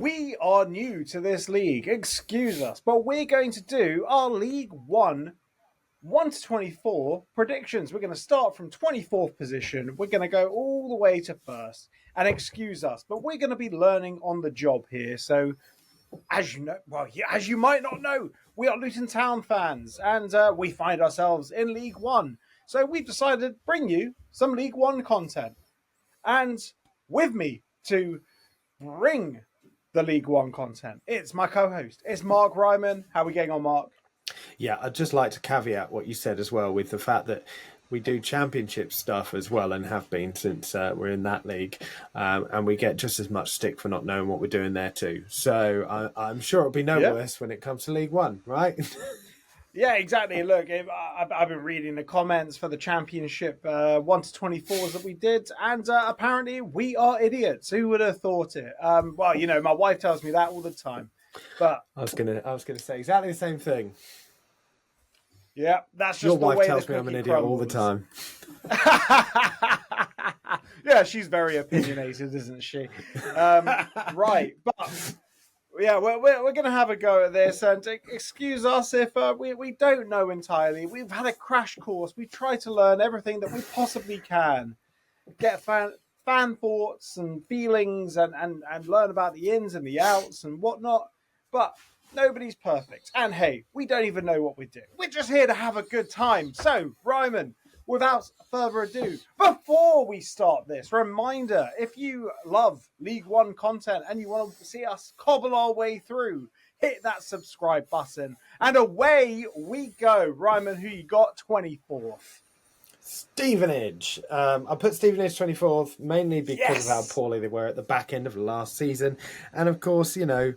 we are new to this league. Excuse us, but we're going to do our League One 1 to 24 predictions. We're going to start from 24th position. We're going to go all the way to first. And excuse us, but we're going to be learning on the job here. So, as you know, as you might not know, we are Luton Town fans and we find ourselves in League One. So we've decided to bring you some League One content. And with me to bring the League One content, it's my co-host. It's Mark Ryman. How are we getting on, Mark? Yeah, I'd just like to caveat what you said as well with the fact that we do championship stuff as well and have been since we're in that league. And we get just as much stick for not knowing what we're doing there too. So I'm sure it'll be no worse when it comes to League One, right? Yeah, exactly. Look, I've been reading the comments for the championship 1 to 24s that we did, and apparently we are idiots. Who would have thought it? Well, you know, my wife tells me that all the time. But I was gonna say exactly the same thing. Yeah, that's just your the wife way tells the me I'm an idiot crumbles. all the time. Yeah, she's very opinionated, isn't she? Right, but yeah, we're going to have a go at this, and excuse us if we don't know entirely. We've had a crash course. We try to learn everything that we possibly can, get fan thoughts and feelings, and learn about the ins and the outs and whatnot. But nobody's perfect. And hey, we don't even know what we're doing. We're just here to have a good time. So, Ryman, without further ado, before we start this, reminder, if you love League One content and you want to see us cobble our way through, hit that subscribe button. And away we go. Ryman, who you got 24th? Stevenage. I put Stevenage 24th mainly because of how poorly they were at the back end of last season. And of course, you know,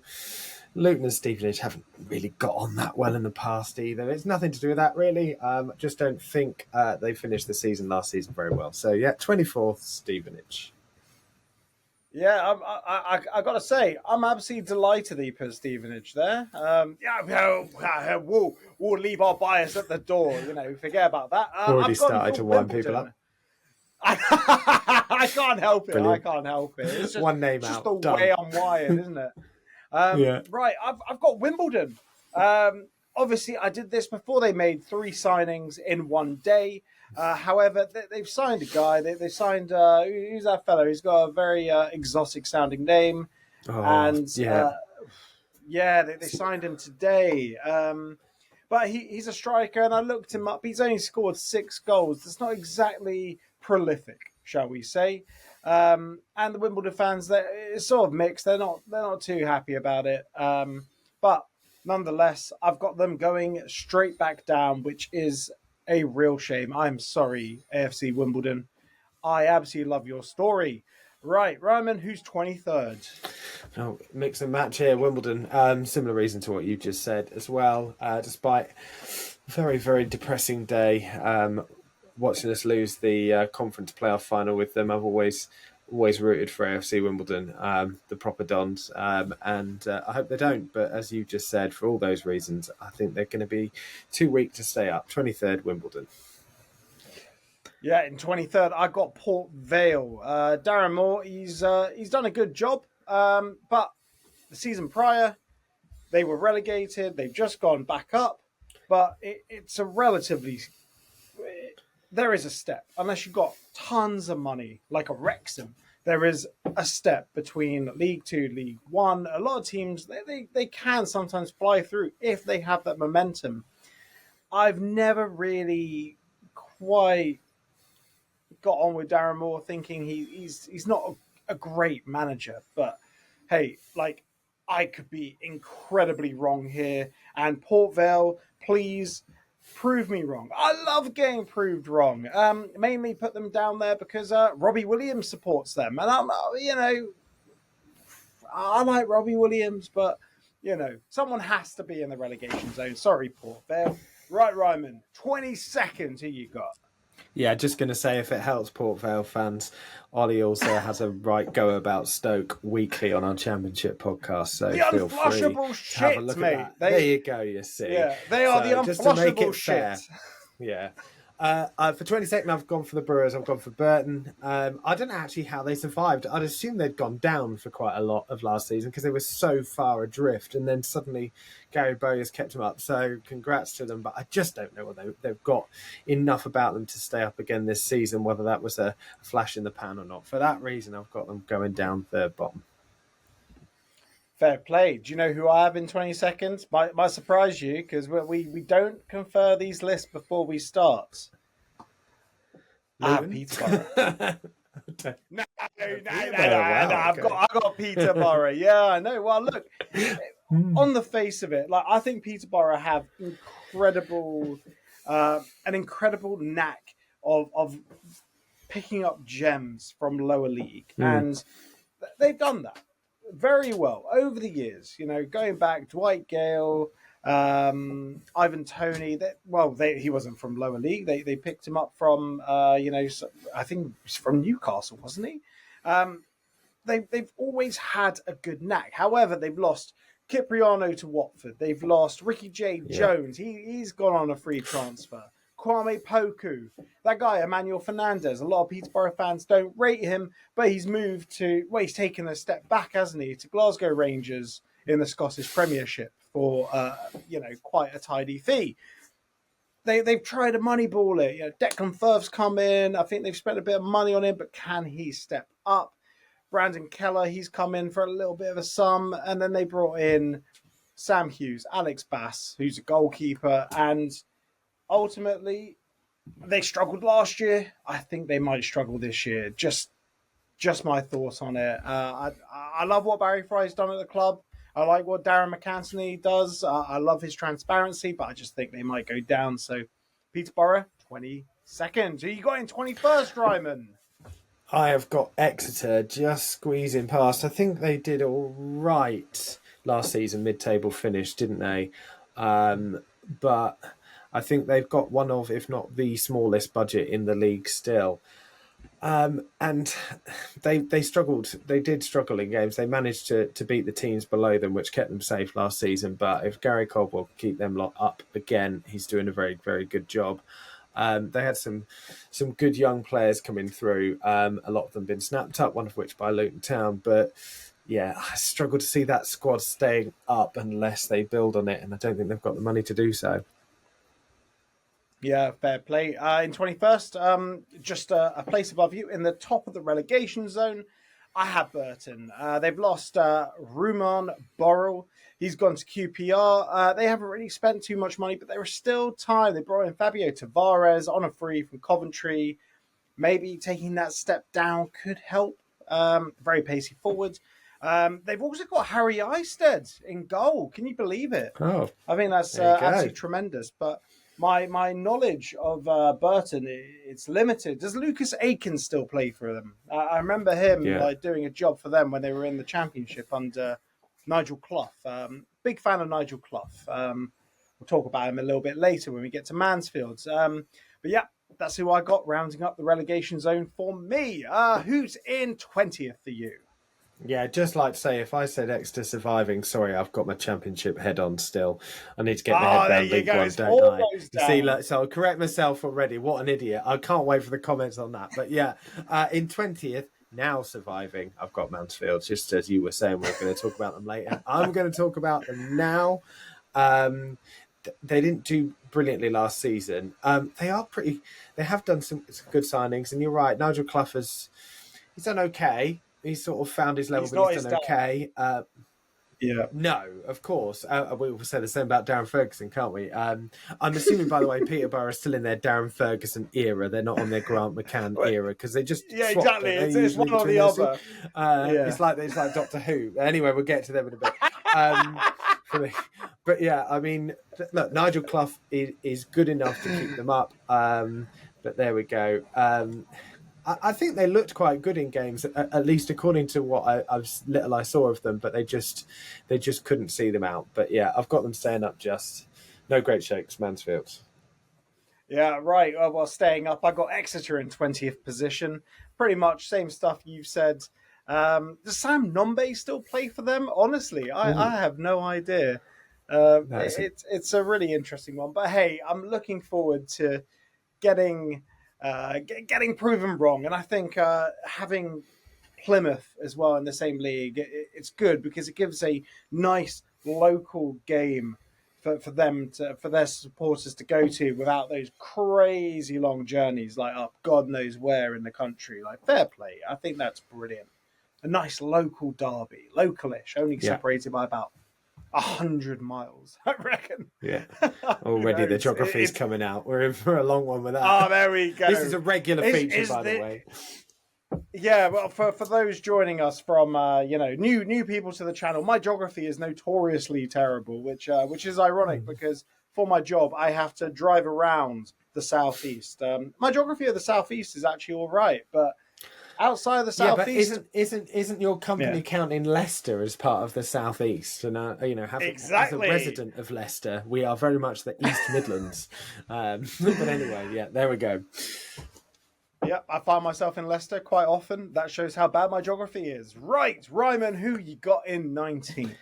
Luton and Stevenage haven't really got on that well in the past either. It's nothing to do with that, really. Just don't think they finished the season last season very well. So, yeah, 24th, Stevenage. Yeah, I got to say, I'm absolutely delighted that you put Stevenage there. We'll leave our bias at the door, you know, forget about that. Already started to wind people up. I can't help it. Brilliant. I can't help it. It's just, one name it's just out. the way I'm wired, isn't it? Yeah. Right, I've got Wimbledon. Obviously, I did this before they made 3 signings in one day. However, they've signed a guy. They signed, who's that fellow? He's got a very exotic sounding name. They signed him today. But he's a striker, and I looked him up. He's only scored 6 goals. That's not exactly prolific, shall we say. And the Wimbledon fans, it's sort of mixed. They're not too happy about it. But nonetheless, I've got them going straight back down, which is a real shame. I'm sorry, AFC Wimbledon. I absolutely love your story. Right, Ryman, who's 23rd? Oh, mix and match here, Wimbledon. Similar reason to what you just said as well. Despite a very, very depressing day, watching us lose the conference playoff final with them, I've always rooted for AFC Wimbledon, the proper Dons, and I hope they don't. But as you just said, for all those reasons, I think they're going to be too weak to stay up. 23rd, Wimbledon. Yeah, in 23rd, I got Port Vale. Darren Moore, he's done a good job, but the season prior, they were relegated. They've just gone back up, but it's a relatively... There is a step, unless you've got tons of money, like a Wrexham. There is a step between League 2, League 1. A lot of teams, they can sometimes fly through if they have that momentum. I've never really quite got on with Darren Moore, thinking he's not a great manager. But, hey, like, I could be incredibly wrong here. And Port Vale, please... prove me wrong. I love getting proved wrong. Mainly put them down there because Robbie Williams supports them. And I like Robbie Williams, but, you know, someone has to be in the relegation zone. Sorry, Port Vale. Right, Ryman, 22nd, who you got? Yeah, just going to say, if it helps Port Vale fans, Ollie also has a right go about Stoke weekly on our Championship podcast. So the feel free unflushable to have a look mate. at that. There you go, you see. Yeah, they are the just to make unflushable it fair, shit. yeah. For 22nd, I've gone for the Brewers. I've gone for Burton. I don't know actually how they survived. I'd assume they'd gone down for quite a lot of last season because they were so far adrift, and then suddenly Gary Bowyer's kept them up. So congrats to them. But I just don't know whether they've got enough about them to stay up again this season, whether that was a flash in the pan or not. For that reason, I've got them going down third bottom. Fair play. Do you know who I have in 22nd? Might surprise you because we don't confer these lists before we start. I have Peterborough. No. I've got Peterborough. Yeah, I know. Well, look, on the face of it, like I think Peterborough have an incredible knack of picking up gems from lower league, and they've done that very well over the years. You know, going back, Dwight Gale, Ivan Toney. He wasn't from lower league. They picked him up from I think from Newcastle, wasn't he? They've always had a good knack. However, they've lost Cipriano to Watford. They've lost Ricky J. Jones. He's gone on a free transfer. Kwame Poku, that guy, Emmanuel Fernandez. A lot of Peterborough fans don't rate him, but he's he's taken a step back, hasn't he, to Glasgow Rangers in the Scottish Premiership for quite a tidy fee. They've tried to moneyball it. You know, Declan Firth's come in. I think they've spent a bit of money on him, but can he step up? Brandon Keller, he's come in for a little bit of a sum, and then they brought in Sam Hughes, Alex Bass, who's a goalkeeper, and ultimately they struggled last year. I think they might struggle this year. Just my thoughts on it. I love what Barry Fry's done at the club. I like what Darren McAnthony does. I love his transparency, but I just think they might go down. So Peterborough, 22nd. Who you got in 21st, Ryman? I have got Exeter just squeezing past. I think they did all right last season, mid-table finish, didn't they? But I think they've got one of, if not the smallest budget in the league still. And they struggled. They did struggle in games. They managed to beat the teams below them, which kept them safe last season. But if Gary Caldwell can keep them lot up again, he's doing a very, very good job. They had some good young players coming through. A lot of them been snapped up, one of which by Luton Town. But yeah, I struggle to see that squad staying up unless they build on it, and I don't think they've got the money to do so. Yeah, fair play. In 21st, just a place above you in the top of the relegation zone, I have Burton. They've lost Ruman Borrell. He's gone to QPR. They haven't really spent too much money, but they were still tired. They brought in Fabio Tavares on a free from Coventry. Maybe taking that step down could help. Very pacey forward. They've also got Harry Eisted in goal. Can you believe it? Oh, I mean, that's absolutely tremendous. But my knowledge of Burton, it's limited. Does Lucas Aiken still play for them? I remember him doing a job for them when they were in the Championship under Nigel Clough. Big fan of Nigel Clough. We'll talk about him a little bit later when we get to Mansfield. But yeah, that's who I got rounding up the relegation zone for me. Who's in 20th for you? Yeah, just like to say, if I said Exeter surviving, sorry, I've got my Championship head on still. I need to get my head down League One, don't I? You see, so I'll correct myself already. What an idiot. I can't wait for the comments on that. But yeah, in 20th, now surviving, I've got Mansfield, just as you were saying, we're going to talk about them later. I'm going to talk about them now. They didn't do brilliantly last season. They have done some good signings, and you're right, Nigel Clough he's done okay. He's sort of found his level, but he's done okay. Yeah. No, of course. We will say the same about Darren Ferguson, can't we? I'm assuming, by the way, Peterborough is still in their Darren Ferguson era. They're not on their Grant McCann era because they just swapped, exactly. It's one or the other. It's like Doctor Who. Anyway, we'll get to them in a bit. But yeah, I mean, look, Nigel Clough is good enough to keep them up. But there we go. I think they looked quite good in games, at least according to what I saw of them. But they just couldn't see them out. But yeah, I've got them staying up. Just no great shakes, Mansfield. Yeah, right. Well, staying up, I got Exeter in 20th position. Pretty much same stuff you've said. Does Sam Nombe still play for them? Honestly, I have no idea. It's a really interesting one. But hey, I'm looking forward to getting proven wrong. And I think having Plymouth as well in the same league, it's good because it gives a nice local game for their supporters to go to without those crazy long journeys like up God knows where in the country. Like, fair play. I think that's brilliant. A nice local derby, localish, only separated by about 100 miles, I reckon. Yeah. Already the geography is coming out. We're in for a long one with that. Oh, there we go. This is a regular feature, by the way. Yeah, well, for those joining us from new people to the channel, my geography is notoriously terrible, which is ironic because for my job I have to drive around the southeast. My geography of the southeast is actually all right, but outside of the southeast, but isn't your company counting Leicester as part of the southeast? And as a resident of Leicester, we are very much the East Midlands. But anyway, there we go. Yeah, I find myself in Leicester quite often. That shows how bad my geography is. Right, Ryman, who you got in 19th?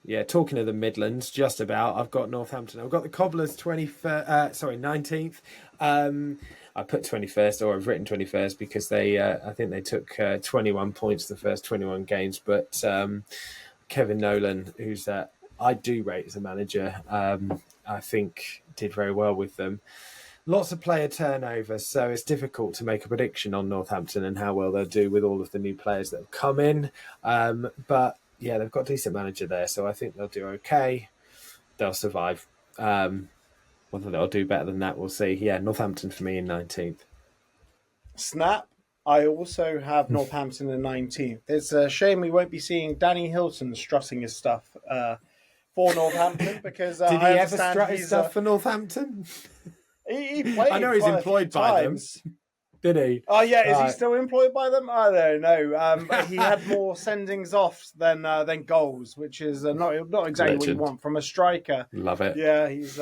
Yeah, talking of the Midlands, just about. I've got Northampton. I've got the Cobblers 19th. I put 21st, or I've written 21st because I think they took 21 points the first 21 games. But Kevin Nolan, who's I do rate as a manager, I think did very well with them. Lots of player turnover, so it's difficult to make a prediction on Northampton and how well they'll do with all of the new players that have come in. But yeah, they've got a decent manager there, so I think they'll do okay. They'll survive. Whether they'll do better than that, we'll see. Yeah, Northampton for me in 19th. Snap. I also have Northampton in 19th. It's a shame we won't be seeing Danny Hilton strutting his stuff for Northampton because did he ever strut his stuff for Northampton? He played. I know he's employed by them. Did he? Oh yeah, is he still employed by them? I don't know. But he had more sendings off than goals, which is not exactly what you want from a striker. Love it. Yeah, he's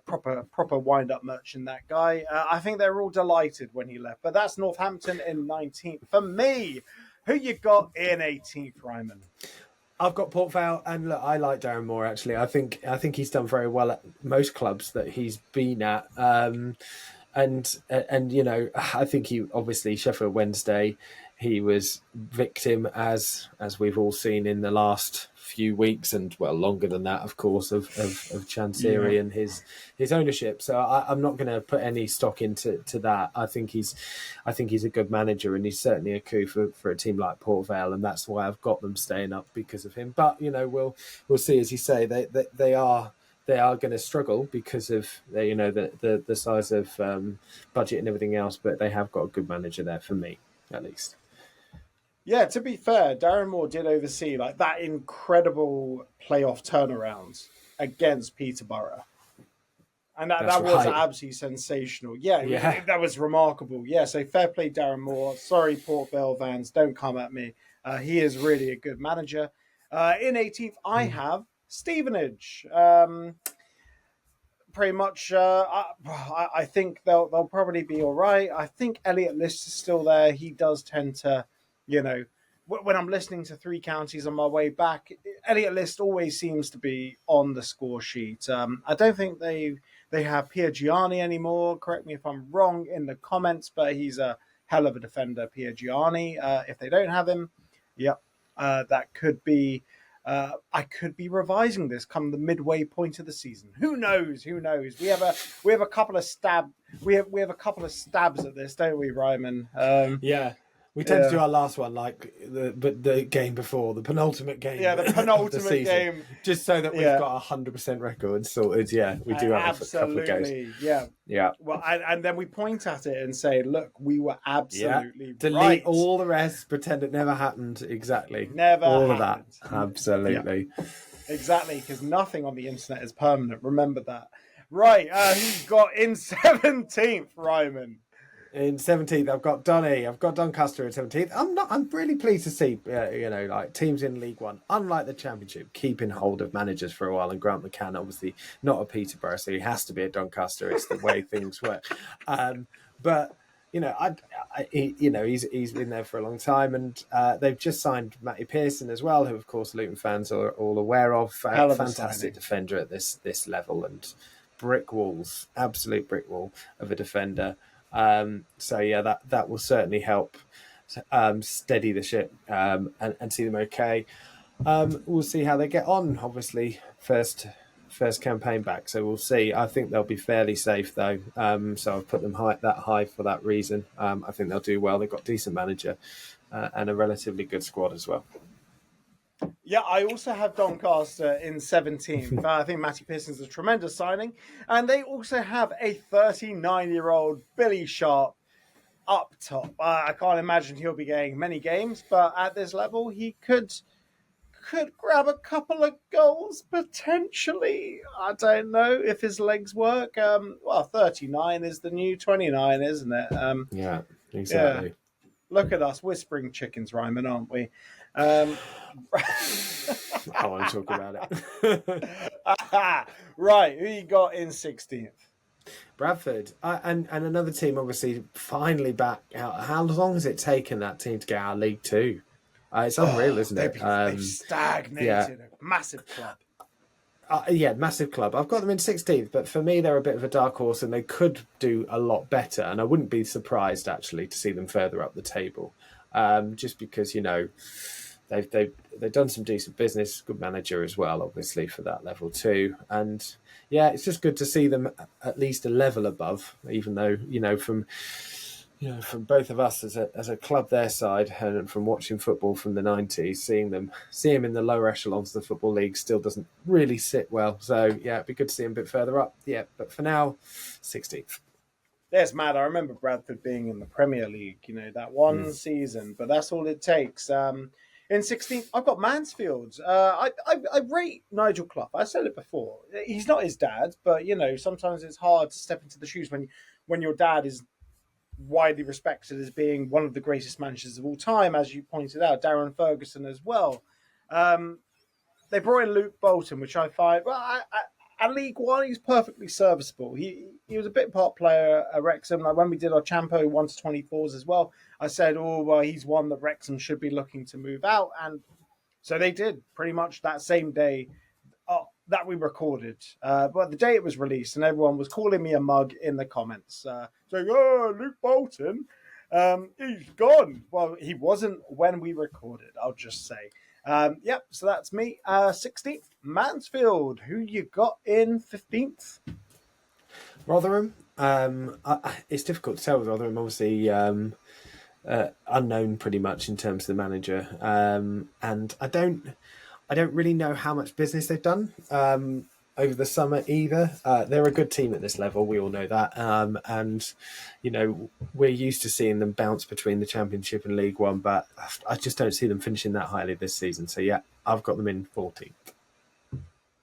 proper wind up merchant. That guy. I think they were all delighted when he left. But that's Northampton in 19th for me. Who you got in 18th, Ryman? I've got Port Vale, and look, I like Darren Moore. Actually, I think he's done very well at most clubs that he's been at, and I think he obviously Sheffield Wednesday, he was victim as we've all seen in the last few weeks, and well longer than that, of course, of Chansiri and his ownership. So I'm not going to put any stock into that. I think he's a good manager, and he's certainly a coup for a team like Port Vale, and that's why I've got them staying up because of him. But we'll see, as you say, they are going to struggle because of the size of budget and everything else. But they have got a good manager there for me, at least. Yeah, to be fair, Darren Moore did oversee like that incredible playoff turnaround against Peterborough. And that was absolutely sensational. Yeah, that was remarkable. Yeah, so fair play, Darren Moore. Sorry, Port Vale fans, don't come at me. He is really a good manager. In 18th, I have Stevenage. Pretty much, I think they'll probably be all right. I think Elliot List is still there. He does tend to... when I'm listening to Three Counties on my way back, Elliot List always seems to be on the score sheet. I don't think they have Piergiani anymore. Correct me if I'm wrong in the comments, but he's a hell of a defender, Piergiani. If they don't have him, that could be... I could be revising this come the midway point of the season. Who knows? We have a couple of we have a couple of stabs at this, don't we, Ryman? We tend to do our last one like the game before, the penultimate game. Yeah, the penultimate game. Just so that we've got 100% record sorted. Yeah, we do have a couple of goals. Yeah. Well, and then we point at it and say, look, we were absolutely right. Delete all the rest, pretend it never happened. Exactly. Never all happened. Of that. Absolutely. Yeah. Exactly, because nothing on the internet is permanent. Remember that. Right, who's got in 17th, Ryman? In 17th, I've got Donny. I've got Doncaster in 17th. I'm really pleased to see, like teams in League One, unlike the Championship, keeping hold of managers for a while. And Grant McCann, obviously not a Peterborough, so he has to be at Doncaster. It's the way things work. But he's been there for a long time, and they've just signed Matty Pearson as well, who of course Luton fans are all aware of. Fantastic defender at this level, and brick walls, absolute brick wall of a defender. So yeah, that will certainly help steady the ship and see them okay. We'll see how they get on. Obviously, first campaign back, so we'll see. I think they'll be fairly safe though. So I've put them that high for that reason. I think they'll do well. They've got a decent manager and a relatively good squad as well. Yeah, I also have Doncaster in 17th. I think Matty Pearson's a tremendous signing. And they also have a 39-year-old Billy Sharp up top. I can't imagine he'll be getting many games, but at this level, he could grab a couple of goals potentially. I don't know if his legs work. 39 is the new 29, isn't it? Yeah, exactly. Yeah. Look at us, whispering chickens, Ryman, aren't we? I want to talk about it. Right, who you got in 16th? Bradford. And another team, obviously, finally back out. How long has it taken that team to get out of League Two? It's unreal, isn't it? They've stagnated. Yeah. A massive club. Massive club. I've got them in 16th, but for me, they're a bit of a dark horse and they could do a lot better. And I wouldn't be surprised, actually, to see them further up the table. Just because, they've done some decent business, good manager as well, obviously, for that level too. And yeah, it's just good to see them at least a level above, even though, from both of us as a club their side and from watching football from the 90s, seeing them in the lower echelons of the Football League still doesn't really sit well. So yeah, it'd be good to see them a bit further up. Yeah, but for now, 16th. That's mad. I remember Bradford being in the Premier League, that one season, but that's all it takes. In 16th, I've got Mansfield. I rate Nigel Clough. I said it before. He's not his dad, but, sometimes it's hard to step into the shoes when your dad is widely respected as being one of the greatest managers of all time, as you pointed out, Darren Ferguson as well. They brought in Luke Bolton, which I find, at League One, he's perfectly serviceable. He was a bit part player at Wrexham. Like when we did our Champo 1-24s as well, I said, he's one that Wrexham should be looking to move out. And so they did pretty much that same day that we recorded. But the day it was released, and everyone was calling me a mug in the comments, saying, Luke Bolton, he's gone. Well, he wasn't when we recorded, I'll just say. So that's me. 16th, Mansfield. Who you got in 15th? Rotherham. It's difficult to tell with Rotherham, obviously unknown pretty much in terms of the manager. And I don't really know how much business they've done over the summer either. They're a good team at this level, we all know that. And, we're used to seeing them bounce between the Championship and League One, but I just don't see them finishing that highly this season. So, yeah, I've got them in 14th.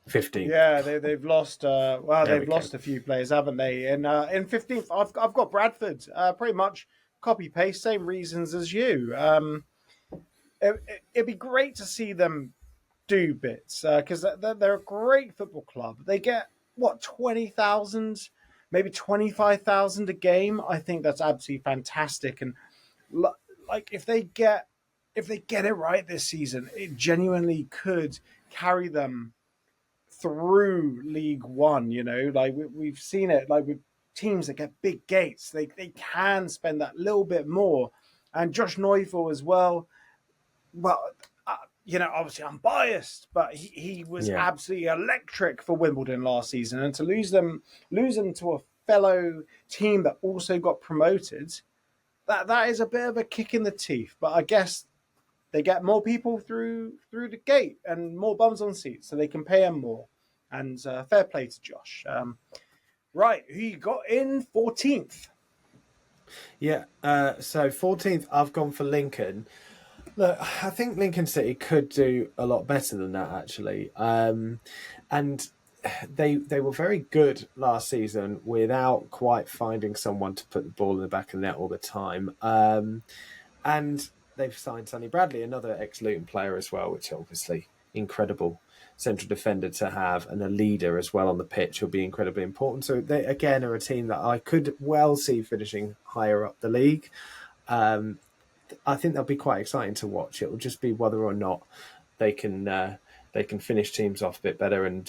15th. Yeah, they've lost. They've lost a few players, haven't they? And in 15th, I've got Bradford. Pretty much copy paste, same reasons as you. It'd be great to see them do bits because they're a great football club. They get 20,000, maybe 25,000 a game. I think that's absolutely fantastic. And like if they get it right this season, it genuinely could carry them through League One. Like we've seen it, like with teams that get big gates, they can spend that little bit more. And Josh Neufeld as well. Well, obviously I'm biased, but he was absolutely electric for Wimbledon last season, and to lose them to a fellow team that also got promoted, that is a bit of a kick in the teeth. But I guess they get more people through the gate and more bums on seats, so they can pay him more. And fair play to Josh. Right, who you got in 14th? Yeah, so 14th, I've gone for Lincoln. Look, I think Lincoln City could do a lot better than that, actually. And they were very good last season without quite finding someone to put the ball in the back of the net all the time. And they've signed Sonny Bradley, another ex-Luton player as well, which obviously incredible central defender to have, and a leader as well on the pitch will be incredibly important. So they, again, are a team that I could well see finishing higher up the league. I think they'll be quite exciting to watch. It will just be whether or not they can they can finish teams off a bit better and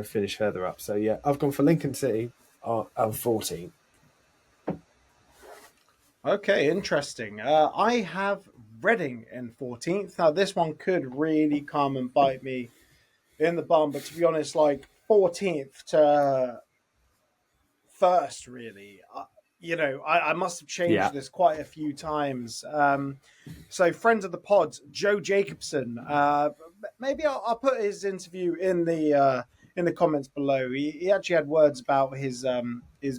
finish further up. So yeah, I've gone for Lincoln City on 14. Okay, interesting. I have Reading in 14th. Now, this one could really come and bite me in the bum, but to be honest, like 14th to first, really. I must have changed Yeah. this quite a few times. So, friends of the pod, Joe Jacobson. Maybe I'll put his interview in the comments below. He actually had words about his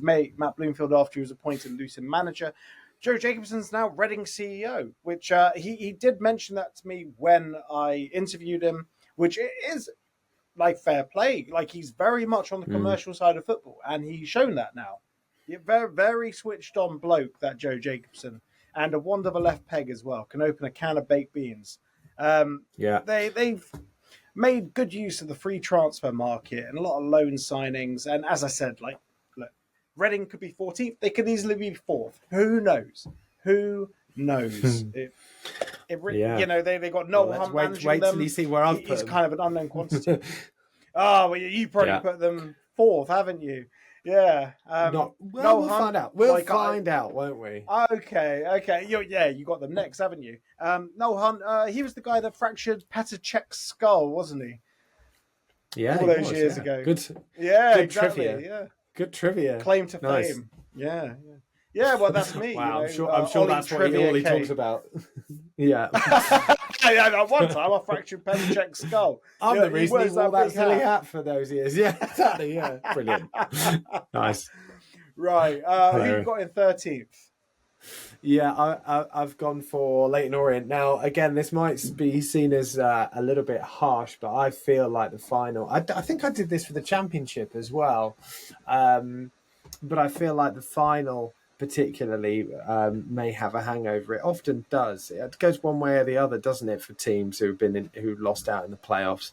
mate Matt Bloomfield after he was appointed Luton manager. Joe Jacobson's now Reading CEO, which he did mention that to me when I interviewed him, which is like fair play. Like he's very much on the commercial side of football, and he's shown that now. Very, very switched on bloke, that Joe Jacobson, and a wand of a left peg as well. Can open a can of baked beans. They've made good use of the free transfer market and a lot of loan signings. And as I said, like, look, Reading could be 14th. They could easily be 4th. Who knows? Who knows? They got Noel Hunt managing wait them. till you see where I've put He's them. kind of an unknown quantity. Well, you probably put them 4th, haven't you? Yeah. We'll find out. We'll find out, won't we? Okay. You got them next, haven't you? Noel Hunt, he was the guy that fractured Petr Cech's skull, wasn't he? Yeah, all those years ago. Good exactly. trivia. Yeah. Good trivia. Claim to fame. Yeah. Well, that's me. Wow, you know, I'm sure that's what he talks about. Yeah. One time I fractured Petr Cech's skull. I'm the reason he wore that silly hat for those years. Yeah, exactly. Yeah, brilliant. Nice. Right. Who you got in 13th? Yeah, I've gone for Leyton Orient. Now, again, this might be seen as a little bit harsh, but I feel like the final... I think I did this for the Championship as well. But I feel like the final particularly may have a hangover. It often does. It goes one way or the other, doesn't it, for teams who lost out in the playoffs.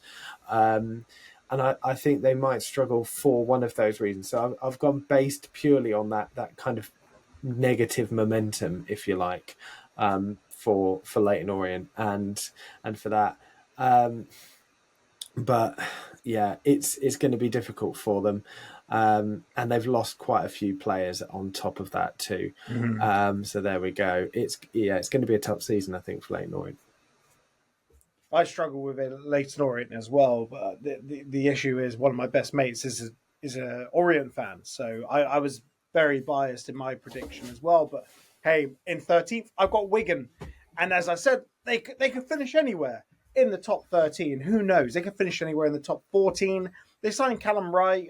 And I think they might struggle for one of those reasons. So I've gone based purely on that kind of negative momentum, if you like, for Leyton Orient and for that. But yeah, it's going to be difficult for them. And they've lost quite a few players on top of that too. So there we go. It's going to be a tough season, I think, for Leyton Orient. I struggle with it, Leyton Orient as well. But the issue is one of my best mates is a Orient fan, so I was very biased in my prediction as well. But hey, in 13th, I've got Wigan, and as I said, they could finish anywhere in the top 13. Who knows? They could finish anywhere in the top 14. They signed Callum Wright.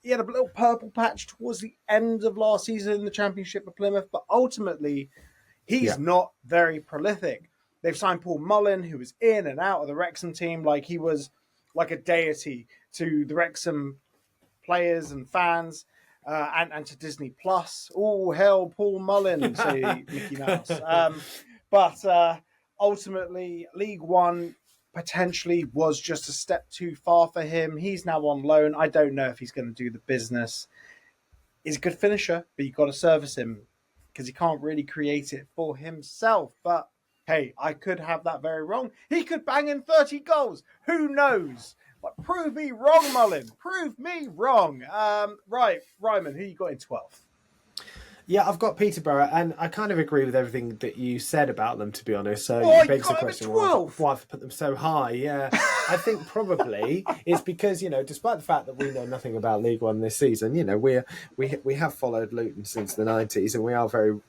He had a little purple patch towards the end of last season in the Championship of Plymouth, but ultimately, he's not very prolific. They've signed Paul Mullin, who was in and out of the Wrexham team like he was like a deity to the Wrexham players and fans and to Disney Plus. Oh, hell, Paul Mullin, say Mickey Mouse. But ultimately, League One potentially was just a step too far for him. He's now on loan. I don't know if he's going to do the business. He's a good finisher, but you've got to service him because he can't really create it for himself. But hey, I could have that very wrong. He could bang in 30 goals. Who knows? But prove me wrong, Mullin. Prove me wrong. Right, Ryman, who you got in 12th? Yeah, I've got Peterborough, and I kind of agree with everything that you said about them, to be honest. So it begs the question, why have put them so high? Yeah, I think probably it's because, despite the fact that we know nothing about League One this season, we have followed Luton since the 90s, and we are very,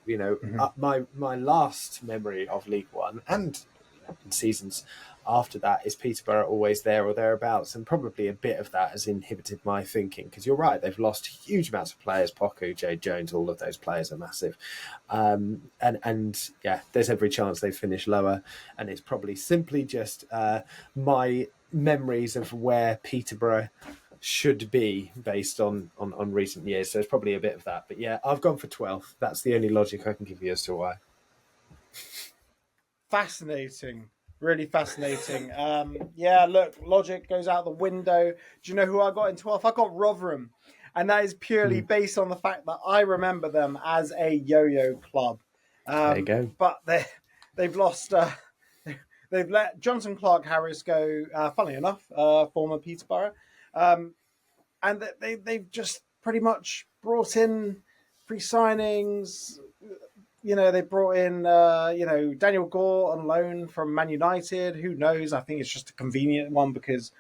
my last memory of League One and in seasons after that is Peterborough always there or thereabouts, and probably a bit of that has inhibited my thinking, because you're right, they've lost huge amounts of players. Poku, Jade Jones, all of those players are massive, and yeah, there's every chance they finish lower, and it's probably simply just my memories of where Peterborough should be based on recent years. So it's probably a bit of that, but yeah, I've gone for 12th. That's the only logic I can give you as to why. Fascinating. Really fascinating. Look, logic goes out the window. Do you know who I got in 12th? I got Rotherham. And that is purely based on the fact that I remember them as a yo-yo club. There you go. But they've lost They've let Johnson Clark-Harris go, funnily enough, former Peterborough. And they've just pretty much brought in free signings. They brought in, Daniel Gore on loan from Man United. Who knows? I think it's just a convenient one because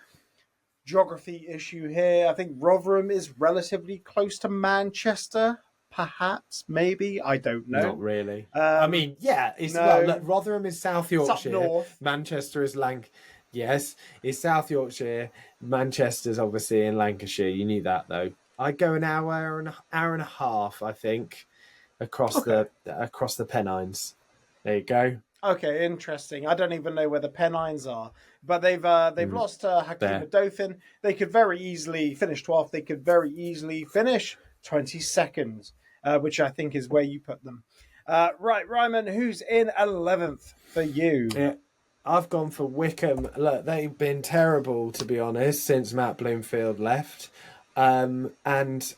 geography issue here. I think Rotherham is relatively close to Manchester, perhaps, maybe. I don't know. Not really. I mean, yeah, it's look, Rotherham is South Yorkshire. It's up north. Manchester is Yes, it's South Yorkshire. Manchester's obviously in Lancashire. You knew that, though. I'd go an hour and a half, I think, across the Pennines. There you go. Okay, interesting. I don't even know where the Pennines are, but they've lost Hakeem Adothin. They could very easily finish 12th. They could very easily finish 22nd, which I think is where you put them. Right, Ryman, who's in 11th for you? Yeah, I've gone for Wickham. Look, they've been terrible, to be honest, since Matt Bloomfield left. And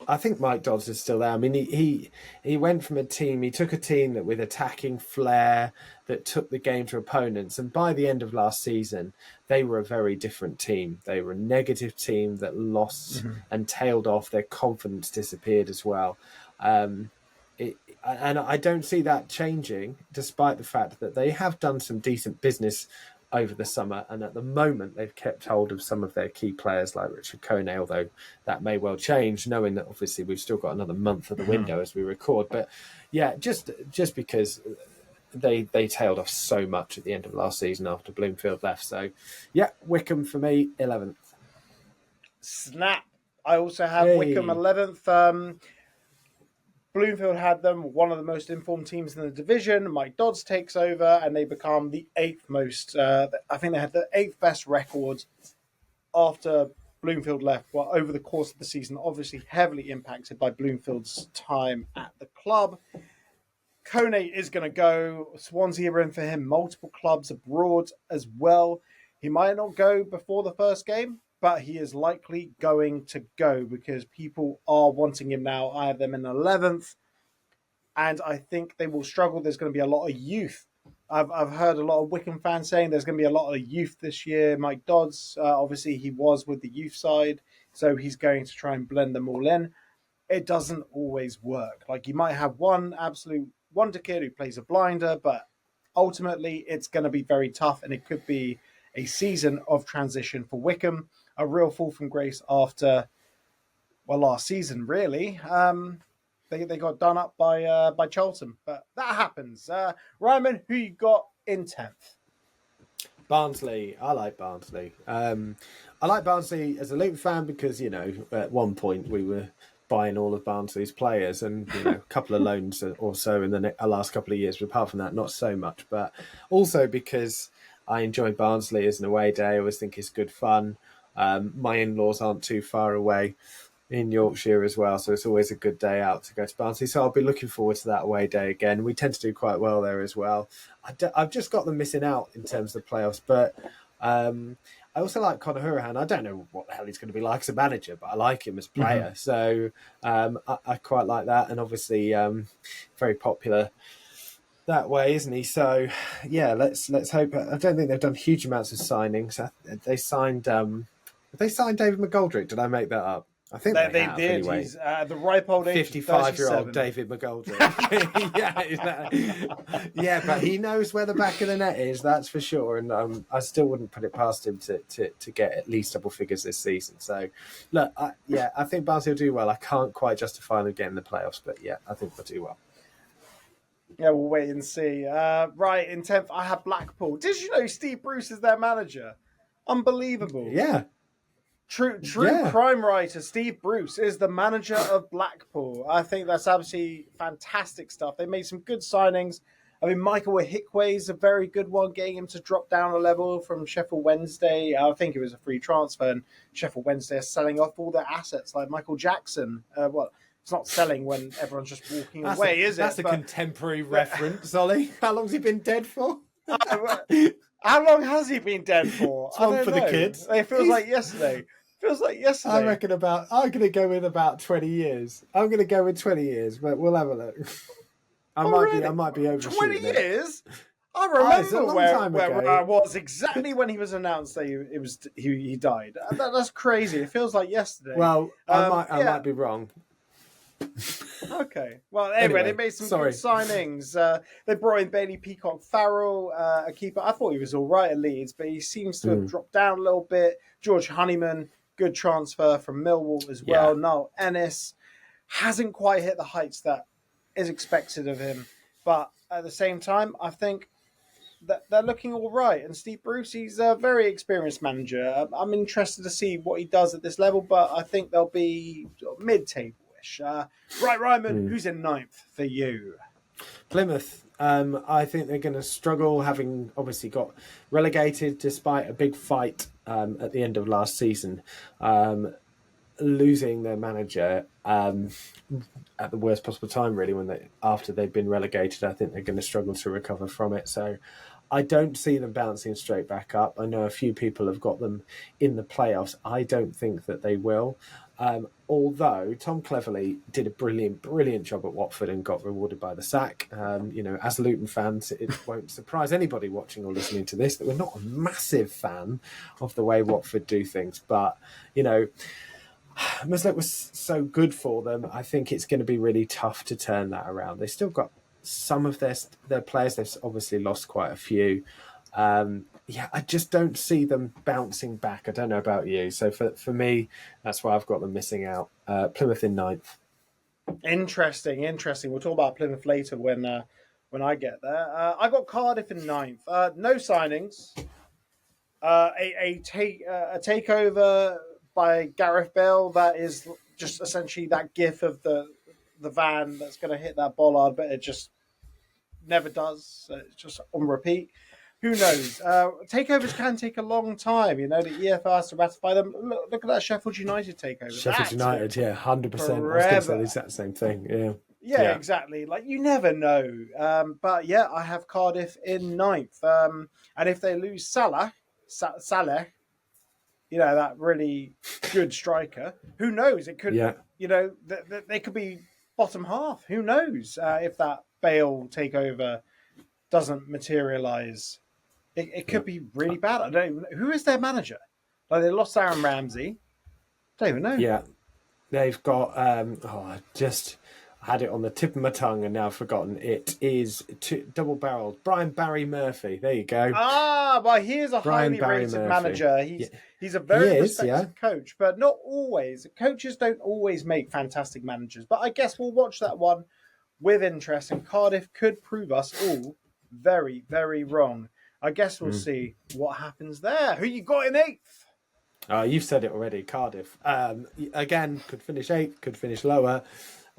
I think Mike Dodds is still there. I mean, he went from he took a team that with attacking flair that took the game to opponents. And by the end of last season, they were a very different team. They were a negative team that lost and tailed off. Their confidence disappeared as well. And I don't see that changing, despite the fact that they have done some decent business over the summer, and at the moment they've kept hold of some of their key players like Richard Kone, although that may well change, knowing that obviously we've still got another month of the window as we record. But yeah, just because they tailed off so much at the end of last season after Bloomfield left. So yeah, Wickham for me, 11th. Snap. I also have Wickham 11th. Bloomfield had them, one of the most informed teams in the division. Mike Dodds takes over and they become the 8th most. I think they had the 8th best record after Bloomfield left. Well, over the course of the season, obviously heavily impacted by Bloomfield's time at the club. Kone is going to go. Swansea are in for him. Multiple clubs abroad as well. He might not go before the first game, but he is likely going to go because people are wanting him now. I have them in 11th, and I think they will struggle. There's going to be a lot of youth. I've heard a lot of Wickham fans saying there's going to be a lot of youth this year. Mike Dodds, obviously he was with the youth side, so he's going to try and blend them all in. It doesn't always work. Like, you might have one absolute wonder kid who plays a blinder, but ultimately it's going to be very tough, and it could be a season of transition for Wickham. A real fall from grace after, last season, really. They got done up by Charlton, but that happens. Ryman, who you got in 10th? Barnsley. I like Barnsley. I like Barnsley as a Luton fan because, at one point we were buying all of Barnsley's players and, a couple of loans or so in the last couple of years. But apart from that, not so much. But also because I enjoy Barnsley as an away day. I always think it's good fun. My in-laws aren't too far away in Yorkshire as well, so it's always a good day out to go to Barnsley. So I'll be looking forward to that away day again. We tend to do quite well there as well. I've just got them missing out in terms of the playoffs, but I also like Conor Hourihane. I don't know what the hell he's going to be like as a manager, but I like him as a player. So I quite like that, and obviously very popular that way, isn't he? So yeah, let's hope. I don't think they've done huge amounts of signings. They signed David McGoldrick. Did I make that up? I think they have, did. Anyway. He's the ripe old age, 55-year-old David McGoldrick. Yeah, but he knows where the back of the net is. That's for sure. And I still wouldn't put it past him to get at least double figures this season. So, look, I think Barnsley will do well. I can't quite justify them getting the playoffs, but yeah, I think they'll do well. Yeah, we'll wait and see. Right, in 10th, I have Blackpool. Did you know Steve Bruce is their manager? Unbelievable. Yeah. True crime writer Steve Bruce is the manager of Blackpool. I think that's absolutely fantastic stuff. They made some good signings. I mean, Michael Ahikwe is a very good one, getting him to drop down a level from Sheffield Wednesday. I think it was a free transfer, and Sheffield Wednesday are selling off all their assets, like Michael Jackson. It's not selling when everyone's just walking away, is it? That's a contemporary reference, Ollie. How long's he been dead for? How long has he been dead for? It's one for the kids. It feels like yesterday. I reckon I'm going to go with about 20 years. I'm going to go with 20 years, but we'll have a look. I might be overshooting 20 years? I It's a remember long time where ago. I was exactly when he was announced that he died. That's crazy. It feels like yesterday. Well, I Yeah. might be wrong. Okay. Well, anyway, they Anyway, made some good sorry. signings. They brought in Bailey Peacock Farrell, a keeper. I thought he was all right at Leeds, but he seems to have dropped down a little bit. George Honeyman, good transfer from Millwall as Yeah. well. Noel Ennis hasn't quite hit the heights that is expected of him. But at the same time, I think that they're looking all right. And Steve Bruce, he's a very experienced manager. I'm interested to see what he does at this level, but I think they'll be mid-table-ish. Right, Ryman, who's in ninth for you? Plymouth, I think they're going to struggle, having obviously got relegated despite a big fight at the end of last season. Losing their manager at the worst possible time, really, after they've been relegated. I think they're going to struggle to recover from it. So I don't see them bouncing straight back up. I know a few people have got them in the playoffs. I don't think that they will. Although Tom Cleverley did a brilliant job at Watford and got rewarded by the sack. As Luton fans, it won't surprise anybody watching or listening to this that we're not a massive fan of the way Watford do things. But, Muslet was so good for them. I think it's going to be really tough to turn that around. They still got some of their players. They've obviously lost quite a few. I just don't see them bouncing back. I don't know about you. So for me, that's why I've got them missing out. Plymouth in ninth. Interesting. We'll talk about Plymouth later when I get there. I got Cardiff in ninth. No signings. A takeover by Gareth Bale that is just essentially that gif of the van that's going to hit that bollard, but it just never does. So it's just on repeat. Who knows? Takeovers can take a long time. The EFL has to ratify them. Look at that Sheffield United takeover. Sheffield United, 100%. I was going to say the exact same thing. Yeah, exactly. Like, you never know. But yeah, I have Cardiff in ninth. And if they lose Salah, that really good striker, who knows? It could, they could be bottom half. Who knows if that Bale takeover doesn't materialise? It could be really bad. I don't even know. Who is their manager? Like, they lost Aaron Ramsey. Don't even know. Yeah, they've got. I had it on the tip of my tongue and now I've forgotten. It is double-barreled. Brian Barry Murphy. There you go. Well, he is a highly rated manager. He's a very respected coach, but not always. Coaches don't always make fantastic managers. But I guess we'll watch that one with interest, and Cardiff could prove us all very, very wrong. I guess we'll see what happens there. Who you got in eighth? You've said it already, Cardiff. Again, could finish eighth, could finish lower.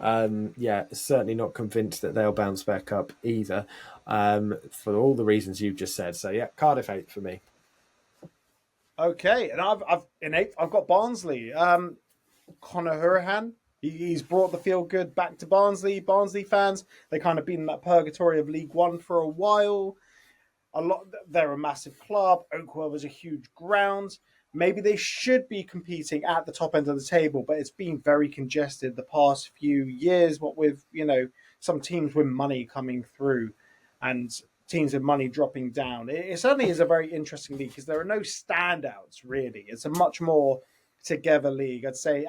Certainly not convinced that they'll bounce back up either, for all the reasons you've just said. So yeah, Cardiff eighth for me. Okay, and I've in eighth. I've got Barnsley. Conor Hurahan. He's brought the feel good back to Barnsley. Barnsley fans, they kind of been in that purgatory of League One for a while. They're a massive club. Oakwell was a huge ground. Maybe they should be competing at the top end of the table, but it's been very congested the past few years, what with, some teams with money coming through and teams with money dropping down. It certainly is a very interesting league because there are no standouts, really. It's a much more together league. I'd say,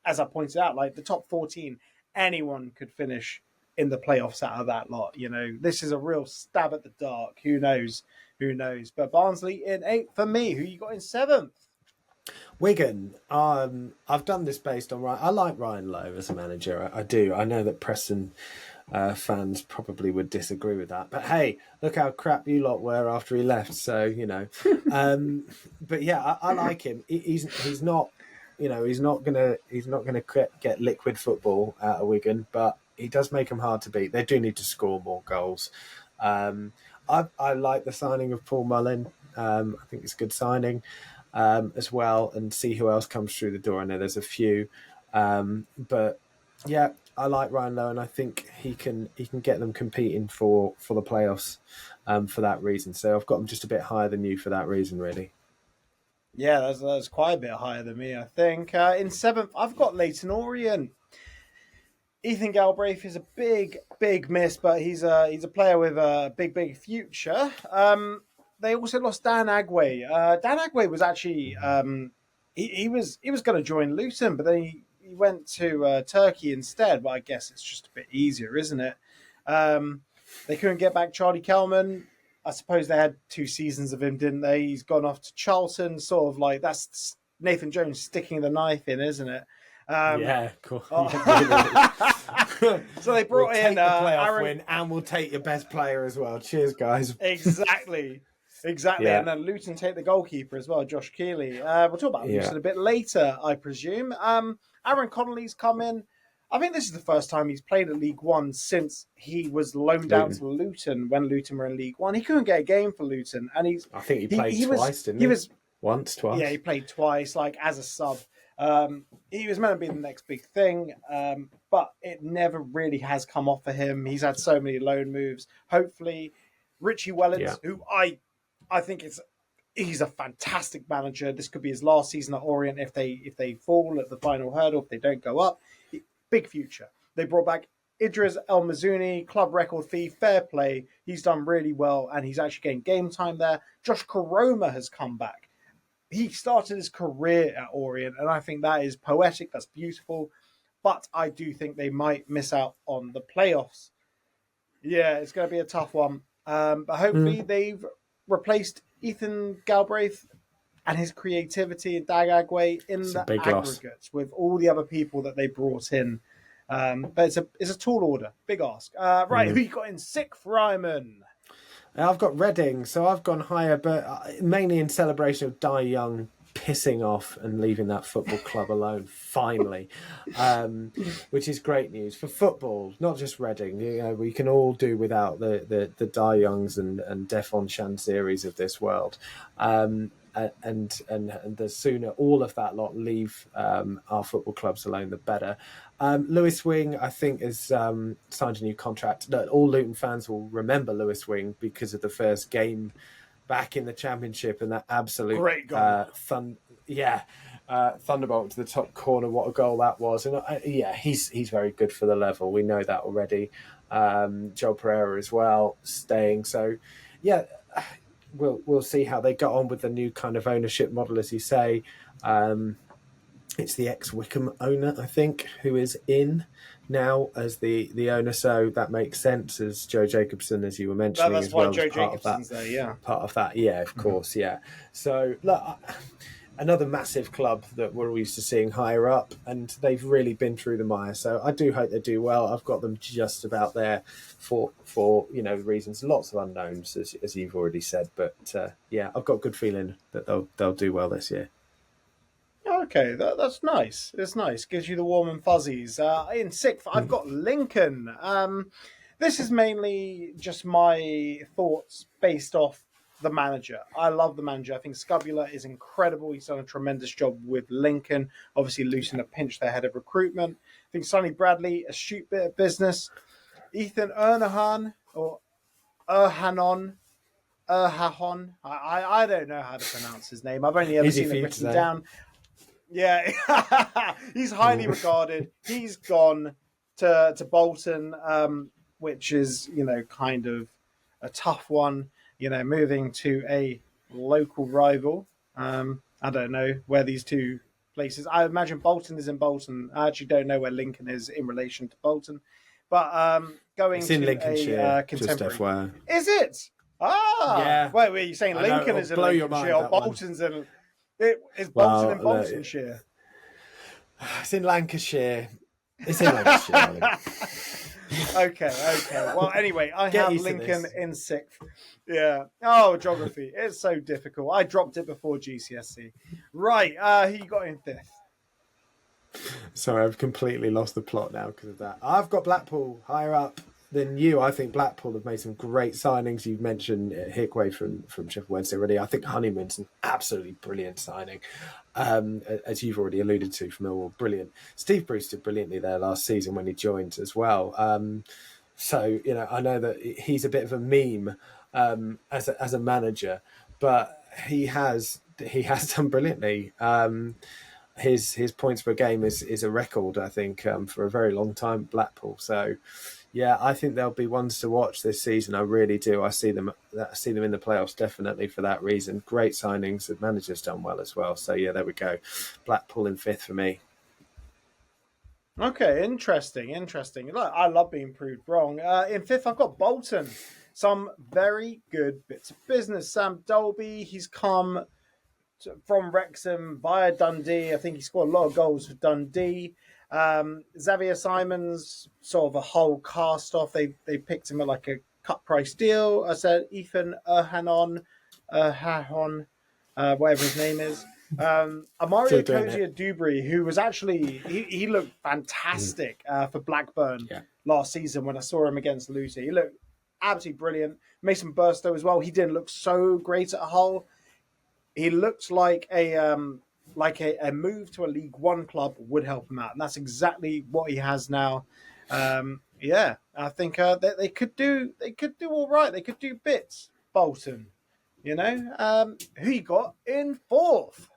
as I pointed out, like the top 14, anyone could finish in the playoffs out of that lot. This is a real stab at the dark. Who knows? But Barnsley in eighth for me. Who you got in seventh? Wigan. I've done this based on I like Ryan Lowe as a manager. I do. I know that Preston fans probably would disagree with that, but hey, look how crap you lot were after he left. So but yeah, I like him. He's not. He's not gonna get liquid football out of Wigan, but he does make them hard to beat. They do need to score more goals. I like the signing of Paul Mullin. I think it's a good signing as well, and see who else comes through the door. I know there's a few, but yeah, I like Ryan Lowe, and I think he can get them competing for the playoffs for that reason. So I've got them just a bit higher than you for that reason, really. Yeah, that's quite a bit higher than me, I think. In seventh, I've got Leyton Orient. Ethan Galbraith is a big miss, but he's a player with a big future. They also lost Dan Agway. Dan Agway was actually he was going to join Luton, but then he went to Turkey instead. But I guess it's just a bit easier, isn't it? They couldn't get back Charlie Kelman. I suppose they had 2 seasons of him, didn't they? He's gone off to Charlton, sort of like that's Nathan Jones sticking the knife in, isn't it? Yeah, cool. Oh. So they brought we'll in take the playoff Aaron. win, and we'll take your best player as well. Cheers, guys. Exactly. Yeah. And then Luton take the goalkeeper as well, Josh Keeley. We'll talk about Luton a bit later, I presume. Aaron Connolly's come in. I think this is the first time he's played at League One since he was loaned out to Luton when Luton were in League One. He couldn't get a game for Luton, and I think he played twice, didn't he? Once, twice. Yeah, he played twice, like as a sub. He was meant to be the next big thing, but it never really has come off for him. He's had so many loan moves. Hopefully, Richie Wellens, who I think he's a fantastic manager. This could be his last season at Orient if they fall at the final hurdle, if they don't go up. Big future. They brought back Idris El Mazouni, club record fee, fair play. He's done really well, and he's actually getting game time there. Josh Koroma has come back. He started his career at Orient, and I think that is poetic. That's beautiful. But I do think they might miss out on the playoffs. Yeah, it's going to be a tough one. But hopefully they've replaced Ethan Galbraith and his creativity and Dag Agway in the aggregate with all the other people that they brought in. But it's a tall order. Big ask. Right, who you got in 6th, Ryman? I've got Reading, so I've gone higher, but mainly in celebration of Dai Young pissing off and leaving that football club alone, finally, which is great news for football, not just Reading. You know, we can all do without the Dai Youngs and Defon Shansiris of this world. And the sooner all of that lot leave our football clubs alone, the better. Lewis Wing, I think, has signed a new contract. All Luton fans will remember Lewis Wing because of the first game back in the Championship and that absolute great goal. Thunderbolt to the top corner. What a goal that was! And he's very good for the level. We know that already. Joel Pereira as well, staying. So, yeah. We'll see how they got on with the new kind of ownership model, as you say. It's the ex-Wickham owner, I think, who is in now as the owner. So that makes sense, as Joe Jacobson, as you were mentioning, that's as well. That's why Joe Jacobson's there, yeah. Part of that, yeah, of course, yeah. So look, another massive club that we're used to seeing higher up, and they've really been through the mire. So I do hope they do well. I've got them just about there for reasons, lots of unknowns, as you've already said. But I've got a good feeling that they'll do well this year. Okay, that's nice. It's nice. Gives you the warm and fuzzies. In 6th, I've got Lincoln. This is mainly just my thoughts based off the manager. I love the manager. I think Scubula is incredible. He's done a tremendous job with Lincoln. Obviously, Luton have pinched their head of recruitment. I think Sonny Bradley, astute bit of business. Ethan Ernahan, or Erhahon. I don't know how to pronounce his name. I've only ever seen it written down. Yeah, he's highly regarded. He's gone to Bolton, which is, kind of a tough one. Moving to a local rival. I don't know where these two places. I imagine Bolton is in Bolton. I actually don't know where Lincoln is in relation to Bolton. But going it's in to Lincolnshire, a contemporary. Just FYI. Is it? Yeah. Wait, were you saying Lincoln is in Lincolnshire or Bolton's in... Is Bolton in Boltonshire? It's in Lancashire. It's in Lancashire. Okay. Well, anyway, I have Lincoln in 6th. Yeah. Oh, geography. It's so difficult. I dropped it before GCSE. Right. Who you got in 5th? Sorry, I've completely lost the plot now because of that. I've got Blackpool higher up than you. I think Blackpool have made some great signings. You've mentioned Hickway from Sheffield Wednesday already. I think Honeyman's an absolutely brilliant signing, as you've already alluded to from Millwall. Brilliant. Steve Bruce did brilliantly there last season when he joined as well. So I know that he's a bit of a meme as a manager, but he has done brilliantly. his points per game is a record, I think, for a very long time at Blackpool. So, yeah, I think they'll be ones to watch this season. I really do. I see them in the playoffs definitely for that reason. Great signings. The manager's done well as well. So yeah, there we go. Blackpool in 5th for me. Okay, interesting. Look, I love being proved wrong. In 5th, I've got Bolton. Some very good bits of business. Sam Dolby, he's come from Wrexham via Dundee. I think he scored a lot of goals for Dundee. Xavier Simons, sort of a whole cast off. They picked him at like a cut price deal. I said Ethan Erhanon, whatever his name is. Amari Okogie Dubry, who was actually he looked fantastic for Blackburn last season when I saw him against Luton. He looked absolutely brilliant. Mason Burstow as well. He didn't look so great at Hull. He looked like a move to a League One club would help him out, and that's exactly what he has now. I think they could do all right. They could do bits. Bolton, who you got in 4th?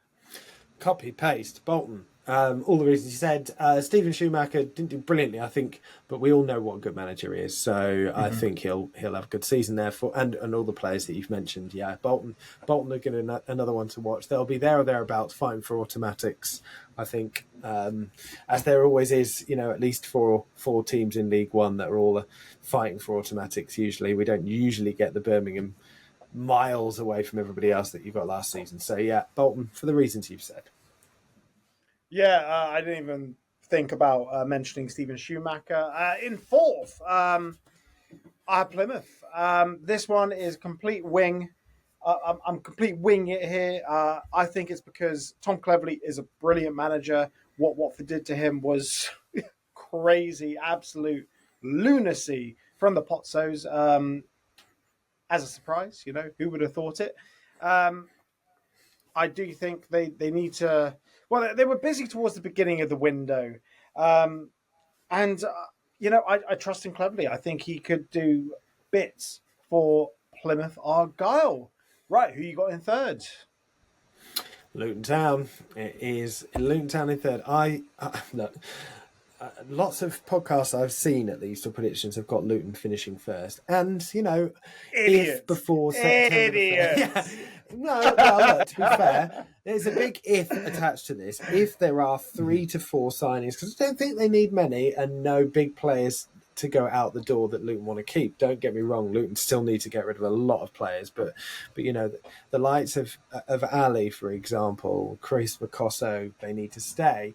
Copy paste Bolton. All the reasons you said. Stephen Schumacher didn't do brilliantly, I think, but we all know what a good manager he is. So I think he'll have a good season there and all the players that you've mentioned. Yeah, Bolton are going to another one to watch. They'll be there or thereabouts fighting for automatics. I think, as there always is, at least four teams in League One that are all fighting for automatics. Usually, we don't usually get the Birmingham miles away from everybody else that you got last season. So yeah, Bolton for the reasons you've said. Yeah, I didn't even think about mentioning Stephen Schumacher. In 4th, I have Plymouth. This one is complete wing. I'm complete wing it here. I think it's because Tom Cleverley is a brilliant manager. What Watford did to him was crazy, absolute lunacy from the Potsos. As a surprise, who would have thought it? I do think they need to. Well, they were busy towards the beginning of the window, and I trust in Cleverley. I think he could do bits for Plymouth Argyle. Right, who you got in 3rd? Luton Town. It is Luton Town in 3rd. Look. Lots of podcasts I've seen, at least, or predictions have got Luton finishing 1st. And, Idiots. if before September... Idiots. No, well, look, to be fair, there's a big if attached to this. If there are 3 to 4 signings, because I don't think they need many, and no big players to go out the door that Luton want to keep. Don't get me wrong, Luton still need to get rid of a lot of players, but the likes of Ali, for example, Chris Makosso, they need to stay.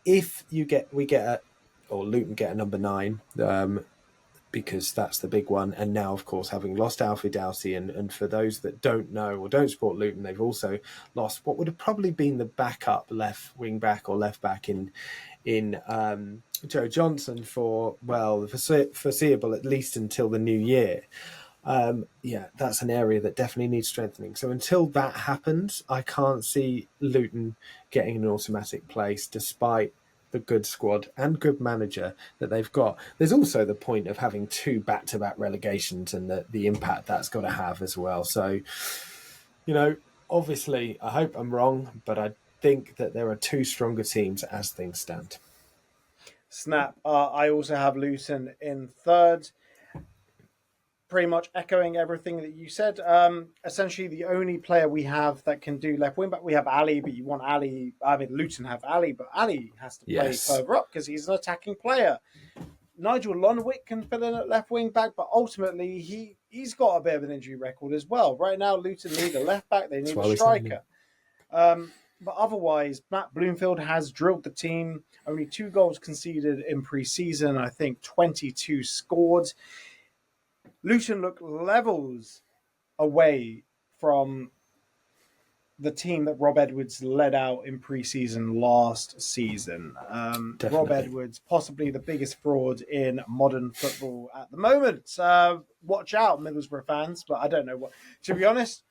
If Luton get a number 9, because that's the big one. And now, of course, having lost Alfie Doughty, and for those that don't know or don't support Luton, they've also lost what would have probably been the backup left wing back or left back in Joe Johnson for the foreseeable, at least until the new year. That's an area that definitely needs strengthening. So until that happens, I can't see Luton getting an automatic place, despite the good squad and good manager that they've got. There's also the point of having 2 back-to-back relegations and the impact that's got to have as well. So, obviously, I hope I'm wrong, but I think that there are 2 stronger teams as things stand. Snap. I also have Luton in 3rd. Pretty much echoing everything that you said. Essentially, the only player we have that can do left wing back, we have Ali, but you want Ali. I mean, Luton have Ali, but Ali has to play further up because he's an attacking player. Nigel Lonwick can fill in at left wing back, but ultimately he's got a bit of an injury record as well. Right now, Luton need a left back, they need a striker. But otherwise, Matt Bloomfield has drilled the team. Only 2 goals conceded in pre-season. I think 22 scored. Luton look levels away from the team that Rob Edwards led out in pre-season last season. Rob Edwards, possibly the biggest fraud in modern football at the moment. Watch out, Middlesbrough fans, but I don't know what. To be honest,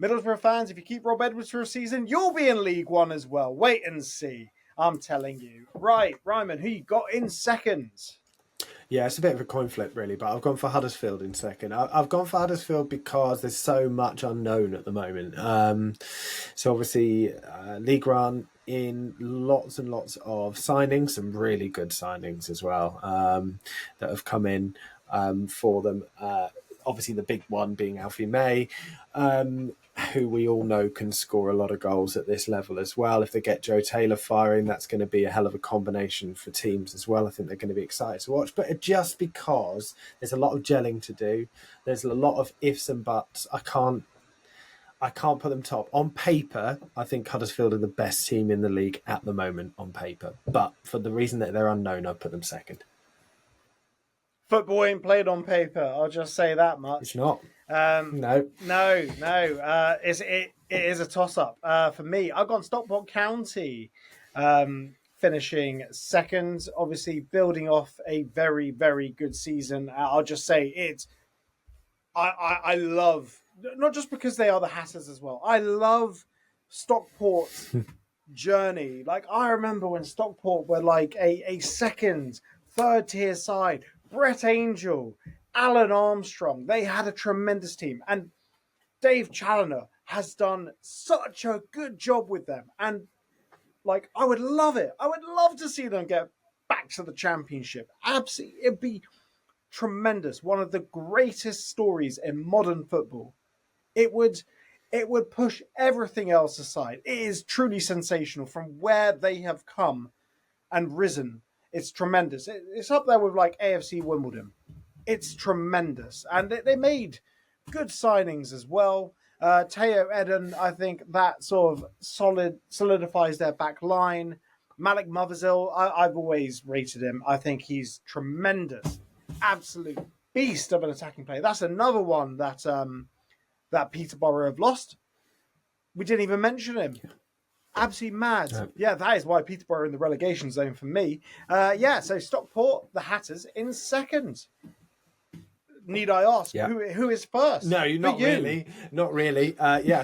Middlesbrough fans, if you keep Rob Edwards for a season, you'll be in League One as well. Wait and see. I'm telling you. Right, Ryman, who you got in 2nd? Yeah, it's a bit of a coin flip, really, but I've gone for Huddersfield in second. I've gone for Huddersfield because there's so much unknown at the moment. So obviously, League One in lots and lots of signings, some really good signings as well, that have come in for them. Obviously, the big one being Alfie May, who we all know can score a lot of goals at this level as well. If they get Joe Taylor firing, that's going to be a hell of a combination for teams as well. I think they're going to be excited to watch. But just because there's a lot of gelling to do, there's a lot of ifs and buts. I can't put them top. On paper, I think Huddersfield are the best team in the league at the moment on paper. But for the reason that they're unknown, I put them second. Football ain't played on paper. I'll just say that much. It's not. No. It is a toss-up. For me, I've gone Stockport County, finishing second. Obviously, building off a very, very good season. I'll just say it. I love, not just because they are the Hatters as well. I love Stockport's journey. Like, I remember when Stockport were like a second, third tier side. Brett Angel, Alan Armstrong, they had a tremendous team. And Dave Challoner has done such a good job with them. And like, I would love it. I would love to see them get back to the championship. Absolutely. It'd be tremendous. One of the greatest stories in modern football. It would push everything else aside. It is truly sensational from where they have come and risen. It's tremendous. It's up there with like AFC Wimbledon. It's tremendous. And they made good signings as well. Teo Eden, I think that sort of solidifies their back line. Malik Mothersill, I've always rated him. I think he's tremendous. Absolute beast of an attacking player. That's another one that that Peterborough have lost. We didn't even mention him. Absolutely mad. No. Yeah, that is why Peterborough are in the relegation zone for me. So Stockport, the Hatters, in second. Need I ask, who is first? No, not really. Not really.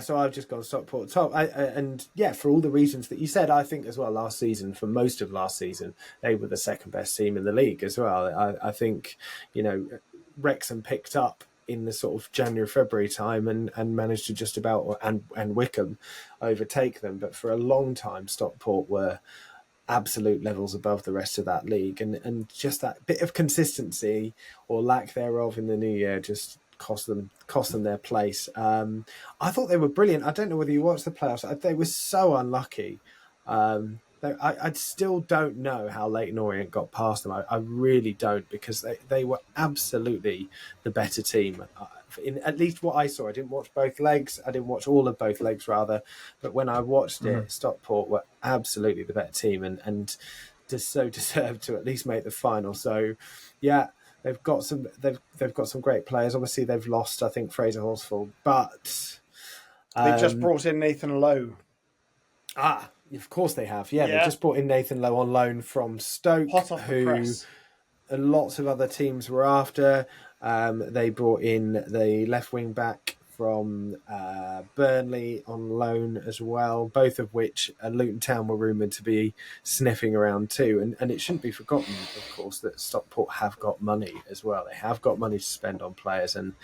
So I've just gone Stockport top. For all the reasons that you said, I think as well last season, for most of last season, they were the second best team in the league as well. I think, Wrexham picked up in the sort of January, February time and managed to just about, and Wickham overtake them. But for a long time, Stockport were absolute levels above the rest of that league, and just that bit of consistency or lack thereof in the new year just cost them their place. I thought they were brilliant. I don't know whether you watched the playoffs. They were so unlucky. I still don't know how Leyton Orient got past them. I really don't, because they were absolutely the better team. In at least what I saw, I didn't watch both legs. I didn't watch all of both legs, rather. But when I watched it, Stockport were absolutely the better team and just so deserved to at least make the final. So, yeah, they've got some great players. Obviously, they've lost, I think, Fraser Horsfall, but they just brought in Nathan Lowe. Of course they have. Yeah, they just brought in Nathan Lowe on loan from Stoke, who lots of other teams were after. They brought in the left wing back from Burnley on loan as well, both of which Luton Town were rumoured to be sniffing around too. And it shouldn't be forgotten, of course, that Stockport have got money as well. They have got money to spend on players, and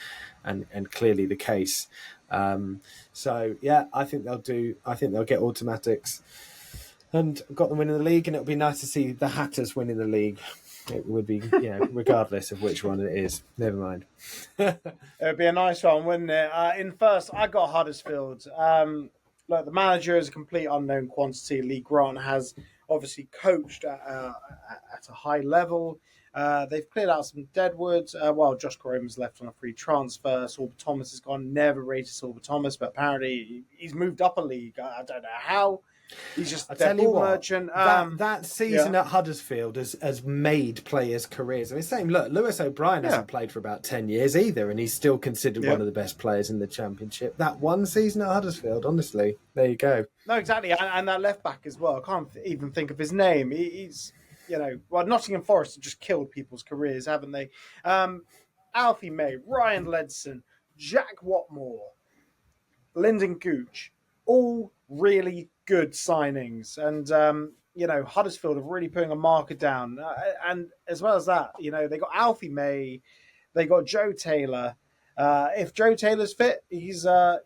clearly the case. I think they'll get automatics and got them winning the league, and it'll be nice to see the Hatters winning the league. It would be, regardless of which one it is. Never mind. It would be a nice one, wouldn't it? In first, I got Huddersfield. Look, the manager is a complete unknown quantity. Lee Grant has obviously coached at a high level. They've cleared out some deadwood. Josh Coroma's left on a free transfer. Sorba Thomas has gone. Never rated Sorba Thomas, but apparently he's moved up a league. I don't know how. He's just a ball merchant. That season at Huddersfield has made players' careers. I mean, same. Look, Lewis O'Brien hasn't played for about 10 years either, and he's still considered one of the best players in the Championship. That one season at Huddersfield, honestly, there you go. No, exactly, and that left back as well. I can't even think of his name. He's, Nottingham Forest have just killed people's careers, haven't they? Alfie May, Ryan Ledson, Jack Watmore, Lyndon Gooch, all really good signings. And, Huddersfield are really putting a marker down. And as well as that, they got Alfie May, they got Joe Taylor. If Joe Taylor's fit, he's, a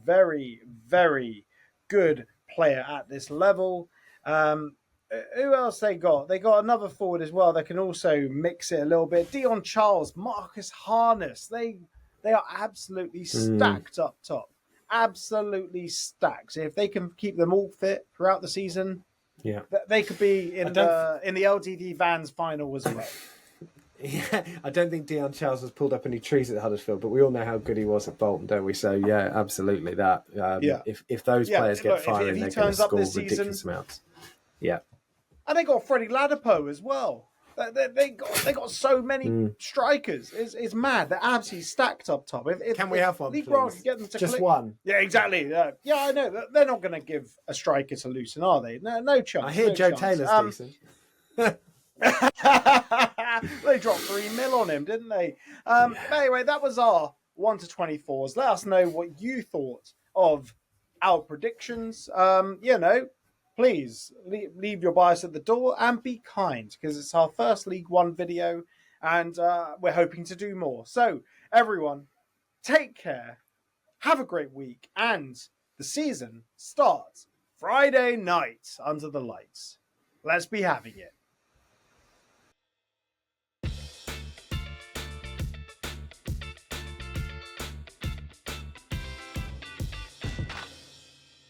very, very good player at this level. Who else they got? They got another forward as well that can also mix it a little bit. Dion Charles, Marcus Harness. They are absolutely stacked up top. Absolutely stacked. If they can keep them all fit throughout the season, they could be in the LTD Vans final as well. Yeah, I don't think Dion Charles has pulled up any trees at Huddersfield, but we all know how good he was at Bolton, don't we? So yeah, absolutely that. If those players get firing, they're going to score ridiculous amounts. Yeah, and they got Freddie Ladapo as well. They got so many strikers. It's mad. They're absolutely stacked up top. Can we have one, League please? One can get them to just one. Yeah, exactly. Yeah, I know. They're not going to give a striker to Luton, are they? No chance. I hear Joe Taylor's decent. They dropped 3 mil on him, didn't they? But anyway, that was our 1 to 24s. Let us know what you thought of our predictions. Please leave your bias at the door and be kind, because it's our first League One video and we're hoping to do more. So, everyone, take care, have a great week, and the season starts Friday night under the lights. Let's be having it.